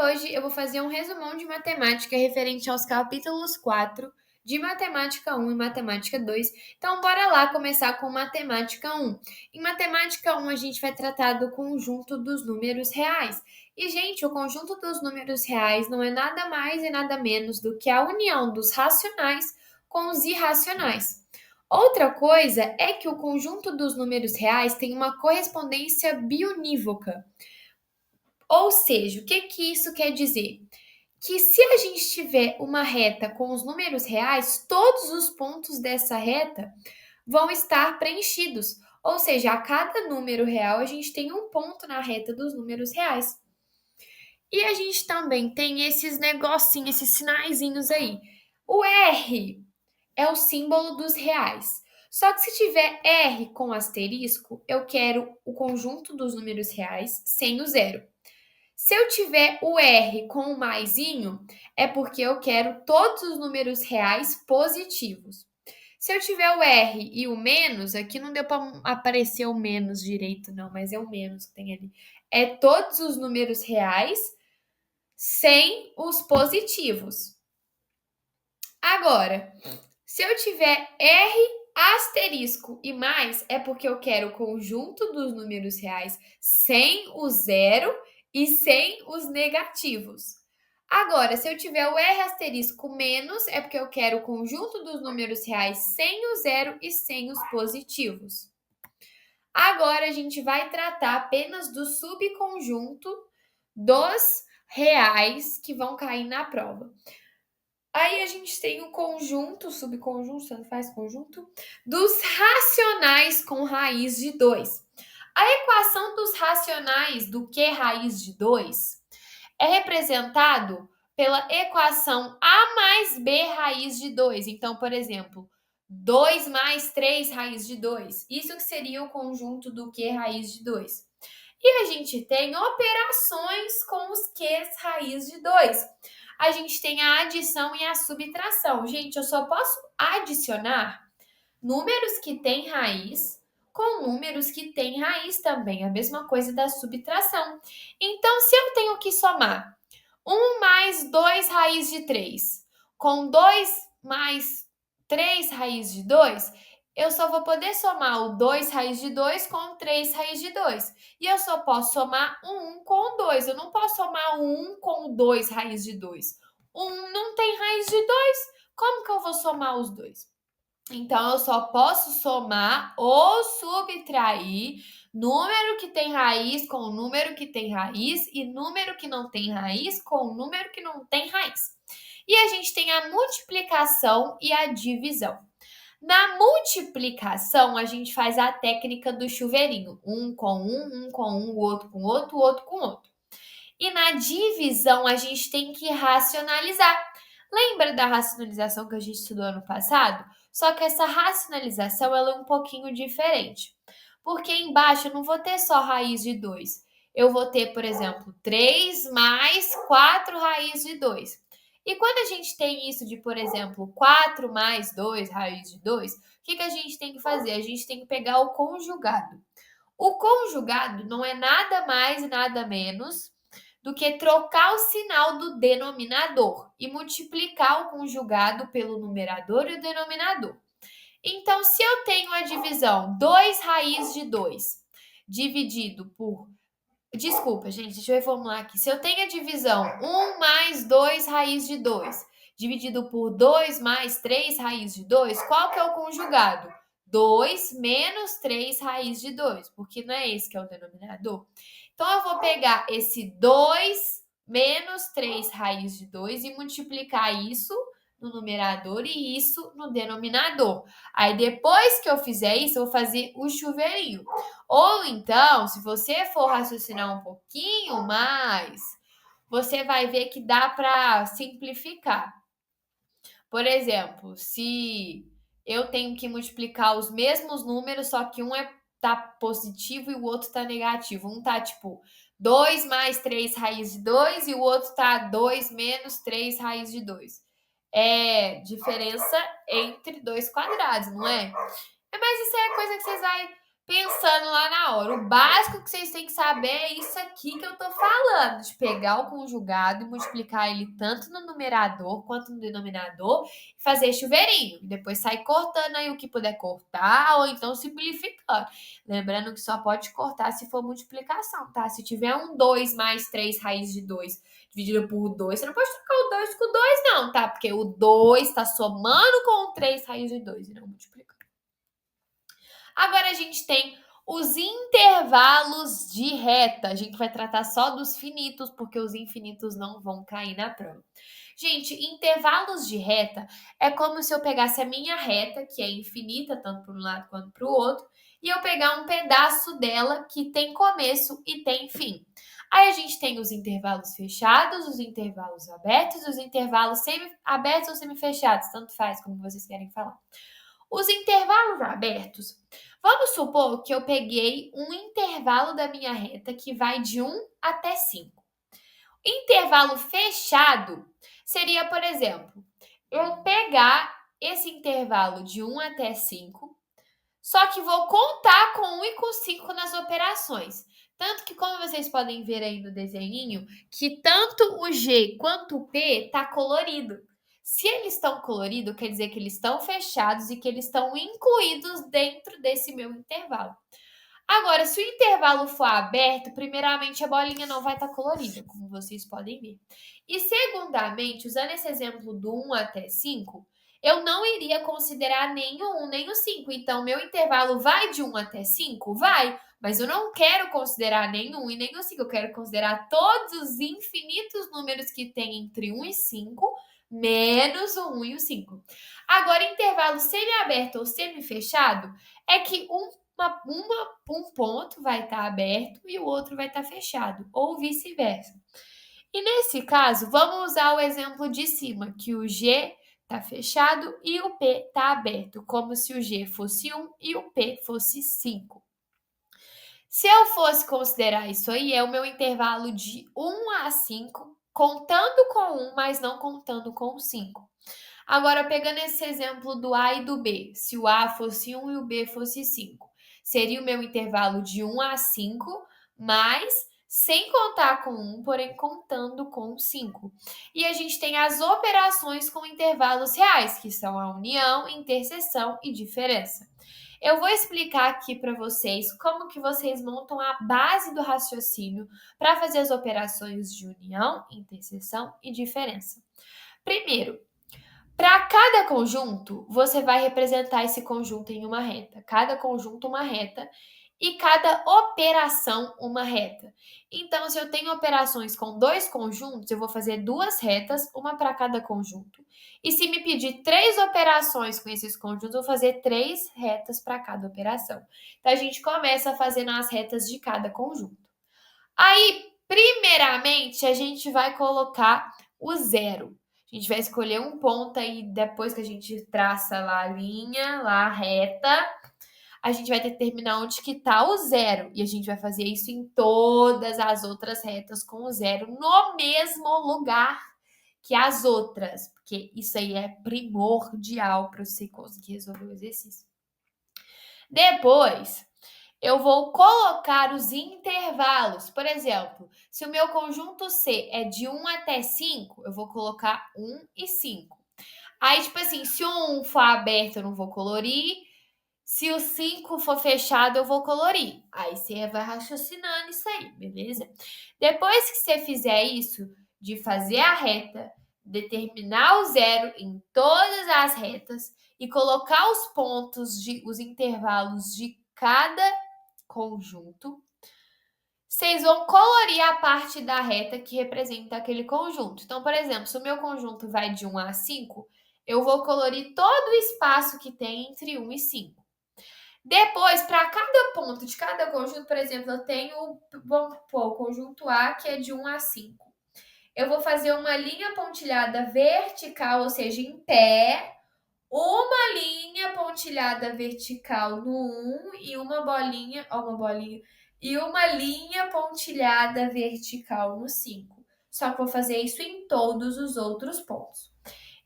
hoje eu vou fazer um resumão de matemática referente aos capítulos 4 de Matemática 1 e Matemática 2. Então, bora lá começar com Matemática 1. Em Matemática 1, a gente vai tratar do conjunto dos números reais. E, gente, o conjunto dos números reais não é nada mais e nada menos do que a união dos racionais com os irracionais. Outra coisa é que o conjunto dos números reais tem uma correspondência bionívoca. Ou seja, o que isso quer dizer? Que se a gente tiver uma reta com os números reais, todos os pontos dessa reta vão estar preenchidos. Ou seja, a cada número real, a gente tem um ponto na reta dos números reais. E a gente também tem esses negocinhos, esses sinaizinhos aí. O R é o símbolo dos reais. Só que se tiver R com asterisco, eu quero o conjunto dos números reais sem o zero. Se eu tiver o R com o maisinho, é porque eu quero todos os números reais positivos. Se eu tiver o R e o menos, aqui não deu para aparecer o menos direito, não, mas é o menos que tem ali. É todos os números reais sem os positivos. Agora, se eu tiver R asterisco e mais, é porque eu quero o conjunto dos números reais sem o zero e sem os negativos. Agora, se eu tiver o R asterisco menos, é porque eu quero o conjunto dos números reais sem o zero e sem os positivos. Agora, a gente vai tratar apenas do subconjunto dos reais que vão cair na prova. Aí a gente tem o conjunto, subconjunto, tanto faz conjunto, dos racionais com raiz de 2. A equação dos racionais do Q raiz de 2 é representado pela equação A mais B raiz de 2. Então, por exemplo, 2 mais 3 raiz de 2. Isso que seria o conjunto do Q raiz de 2. E a gente tem operações com os Qs raiz de 2. A gente tem a adição e a subtração. Gente, eu só posso adicionar números que têm raiz com números que têm raiz também. A mesma coisa da subtração. Então, se eu tenho que somar 1 mais 2 raiz de 3 com 2 mais 3 raiz de 2, eu só vou poder somar o 2 raiz de 2 com o 3 raiz de 2. E eu só posso somar o 1 com o 2. Eu não posso somar o 1 com o 2 raiz de 2. O 1 não tem raiz de 2. Como que eu vou somar os dois? Então, eu só posso somar ou subtrair número que tem raiz com número que tem raiz e número que não tem raiz com número que não tem raiz. E a gente tem a multiplicação e a divisão. Na multiplicação, a gente faz a técnica do chuveirinho. Um com um, o outro com outro, o outro com outro. E na divisão, a gente tem que racionalizar. Lembra da racionalização que a gente estudou ano passado? Só que essa racionalização ela é um pouquinho diferente. Porque embaixo eu não vou ter só raiz de 2. Eu vou ter, por exemplo, 3 mais 4 raiz de 2. E quando a gente tem isso de, por exemplo, 4 mais 2 raiz de 2, o que a gente tem que fazer? A gente tem que pegar o conjugado. O conjugado não é nada mais e nada menos do que trocar o sinal do denominador e multiplicar o conjugado pelo numerador e o denominador. Então, se eu tenho a divisão 2 raiz de 2 dividido por... Desculpa, gente, deixa eu reformular aqui. Se eu tenho a divisão 1 mais 2 raiz de 2 dividido por 2 mais 3 raiz de 2, qual que é o conjugado? 2 menos 3 raiz de 2, porque não é esse que é o denominador. Então, eu vou pegar esse 2 menos 3 raiz de 2 e multiplicar isso no numerador e isso no denominador. Aí, depois que eu fizer isso, eu vou fazer o chuveirinho. Ou então, se você for raciocinar um pouquinho mais, você vai ver que dá para simplificar. Por exemplo, se eu tenho que multiplicar os mesmos números, só que um tá positivo e o outro tá negativo. Um tá tipo 2 mais 3 raiz de 2 e o outro tá 2 menos 3 raiz de 2. É diferença entre dois quadrados, não é? Mas isso é coisa que vocês vão pensando lá na hora. O básico que vocês têm que saber é isso aqui que eu tô falando, de pegar o conjugado e multiplicar ele tanto no numerador quanto no denominador e fazer chuveirinho. E depois sair cortando aí o que puder cortar ou então simplificando. Lembrando que só pode cortar se for multiplicação, tá? Se tiver um 2 mais 3 raiz de 2 dividido por 2, você não pode trocar o 2 com o 2 não, tá? Porque o 2 está somando com o 3 raiz de 2 e não multiplicando. Agora a gente tem os intervalos de reta. A gente vai tratar só dos finitos, porque os infinitos não vão cair na prova. Gente, intervalos de reta é como se eu pegasse a minha reta, que é infinita, tanto para um lado quanto para o outro, e eu pegar um pedaço dela que tem começo e tem fim. Aí a gente tem os intervalos fechados, os intervalos abertos, os intervalos semi-abertos ou semi-fechados, tanto faz como vocês querem falar. Os intervalos abertos, vamos supor que eu peguei um intervalo da minha reta que vai de 1 até 5. Intervalo fechado seria, por exemplo, eu pegar esse intervalo de 1 até 5, só que vou contar com 1 e com 5 nas operações. Tanto que, como vocês podem ver aí no desenhinho, que tanto o G quanto o P tá colorido. Se eles estão coloridos, quer dizer que eles estão fechados e que eles estão incluídos dentro desse meu intervalo. Agora, se o intervalo for aberto, primeiramente a bolinha não vai estar colorida, como vocês podem ver. E segundamente, usando esse exemplo do 1 até 5, eu não iria considerar nem o 1 nem o 5. Então, meu intervalo vai de 1 até 5? Vai, mas eu não quero considerar nem o 1 e nem o 5. Eu quero considerar todos os infinitos números que tem entre 1 e 5, menos o 1 e o 5. Agora, intervalo semi-aberto ou semi-fechado é que um ponto vai estar aberto e o outro vai estar fechado, ou vice-versa. E nesse caso, vamos usar o exemplo de cima, que o G está fechado e o P está aberto, como se o G fosse 1 e o P fosse 5. Se eu fosse considerar isso aí, é o meu intervalo de 1 a 5, contando com 1, mas não contando com 5. Agora, pegando esse exemplo do A e do B, se o A fosse 1 e o B fosse 5, seria o meu intervalo de 1 a 5, mas sem contar com 1, porém contando com 5. E a gente tem as operações com intervalos reais, que são a união, interseção e diferença. Eu vou explicar aqui para vocês como que vocês montam a base do raciocínio para fazer as operações de união, interseção e diferença. Primeiro, para cada conjunto, você vai representar esse conjunto em uma reta. Cada conjunto, uma reta. E cada operação, uma reta. Então, se eu tenho operações com 2 conjuntos, eu vou fazer 2 retas, uma para cada conjunto. E se me pedir 3 operações com esses conjuntos, eu vou fazer 3 retas para cada operação. Então, a gente começa fazendo as retas de cada conjunto. Aí, primeiramente, a gente vai colocar o zero. A gente vai escolher um ponto aí, depois que a gente traça lá a linha, lá a reta, a gente vai determinar onde que tá o zero. E a gente vai fazer isso em todas as outras retas com o zero no mesmo lugar que as outras. Porque isso aí é primordial para você conseguir resolver o exercício. Depois, eu vou colocar os intervalos. Por exemplo, se o meu conjunto C é de 1 até 5, eu vou colocar 1 e 5. Aí, tipo assim, se o 1 for aberto, eu não vou colorir. Se o 5 for fechado, eu vou colorir. Aí você vai raciocinando isso aí, beleza? Depois que você fizer isso, de fazer a reta, determinar o zero em todas as retas e colocar os pontos, os intervalos de cada conjunto, vocês vão colorir a parte da reta que representa aquele conjunto. Então, por exemplo, se o meu conjunto vai de 1 a 5, eu vou colorir todo o espaço que tem entre 1 e 5. Depois, para cada ponto de cada conjunto, por exemplo, eu tenho, vamos pôr, o conjunto A, que é de 1 a 5. Eu vou fazer uma linha pontilhada vertical, ou seja, em pé, uma linha pontilhada vertical no 1 e uma bolinha, e uma linha pontilhada vertical no 5. Só que vou fazer isso em todos os outros pontos.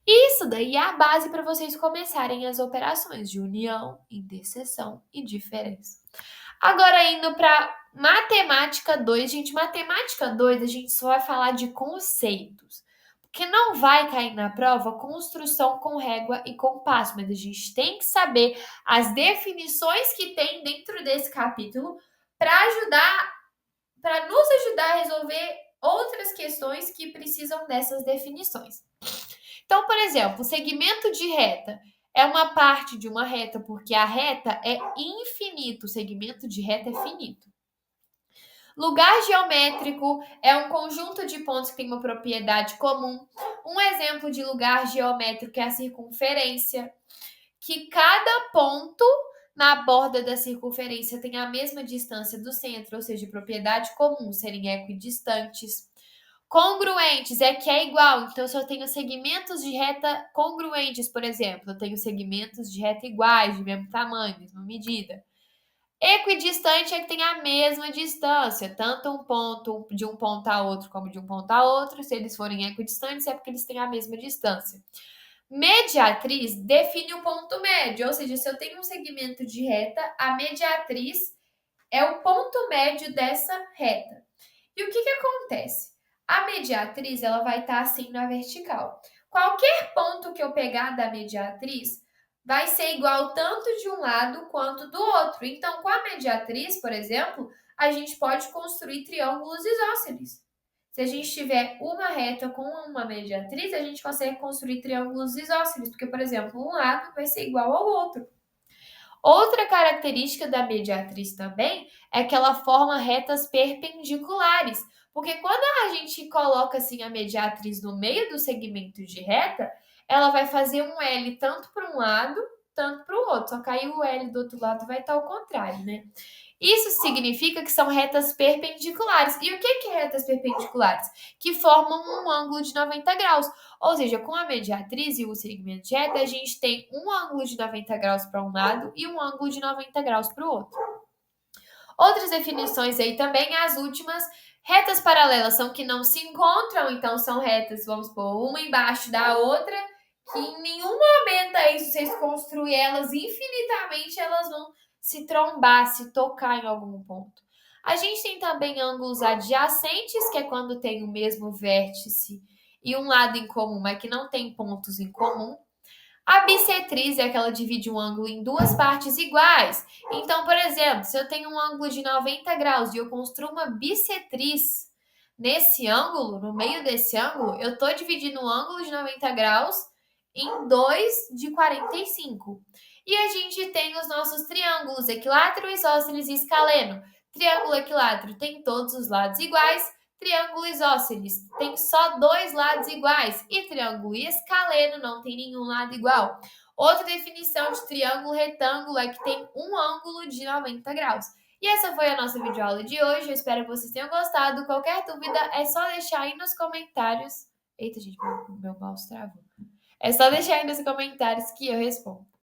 Isso Isso daí é a base para vocês começarem as operações de união, interseção e diferença. Agora indo para matemática 2, gente, matemática 2 a gente só vai falar de conceitos. Porque não vai cair na prova construção com régua e compasso, mas a gente tem que saber as definições que tem dentro desse capítulo para nos ajudar a resolver outras questões que precisam dessas definições. Então, por exemplo, o segmento de reta é uma parte de uma reta, porque a reta é infinito, o segmento de reta é finito. Lugar geométrico é um conjunto de pontos que tem uma propriedade comum. Um exemplo de lugar geométrico é a circunferência, que cada ponto na borda da circunferência tem a mesma distância do centro, ou seja, propriedade comum, serem equidistantes. Congruentes é que é igual, então se eu tenho segmentos de reta congruentes, por exemplo, eu tenho segmentos de reta iguais, de mesmo tamanho, mesma medida. Equidistante é que tem a mesma distância, tanto um ponto de um ponto a outro como de um ponto a outro. Se eles forem equidistantes, é porque eles têm a mesma distância. Mediatriz define o ponto médio, ou seja, se eu tenho um segmento de reta, a mediatriz é o ponto médio dessa reta. E o que acontece? A mediatriz ela vai estar assim na vertical. Qualquer ponto que eu pegar da mediatriz vai ser igual tanto de um lado quanto do outro. Então, com a mediatriz, por exemplo, a gente pode construir triângulos isósceles. Se a gente tiver uma reta com uma mediatriz, a gente consegue construir triângulos isósceles, porque, por exemplo, um lado vai ser igual ao outro. Outra característica da mediatriz também é que ela forma retas perpendiculares, porque quando a gente coloca assim a mediatriz no meio do segmento de reta, ela vai fazer um L tanto para um lado, tanto para o outro, só que aí o L do outro lado vai estar ao contrário, né? Isso significa que são retas perpendiculares. E o que é retas perpendiculares? Que formam um ângulo de 90 graus. Ou seja, com a mediatriz e o segmento de reta, a gente tem um ângulo de 90 graus para um lado e um ângulo de 90 graus para o outro. Outras definições aí também, as últimas, retas paralelas são que não se encontram, então são retas, vamos supor, uma embaixo da outra, que em nenhum momento aí, se vocês construírem elas infinitamente, elas vão se trombar, se tocar em algum ponto. A gente tem também ângulos adjacentes, que é quando tem o mesmo vértice e um lado em comum, mas que não tem pontos em comum. A bissetriz é que ela divide um ângulo em duas partes iguais. Então, por exemplo, se eu tenho um ângulo de 90 graus e eu construo uma bissetriz nesse ângulo, no meio desse ângulo, eu estou dividindo o ângulo de 90 graus em 2 de 45. E a gente tem os nossos triângulos equilátero, isósceles e escaleno. Triângulo equilátero tem todos os lados iguais. Triângulo isósceles tem só dois lados iguais. E triângulo escaleno não tem nenhum lado igual. Outra definição de triângulo retângulo é que tem um ângulo de 90 graus. E essa foi a nossa videoaula de hoje. Eu espero que vocês tenham gostado. Qualquer dúvida é só deixar aí nos comentários. Eita, gente, meu mouse travou. É só deixar aí nos comentários que eu respondo.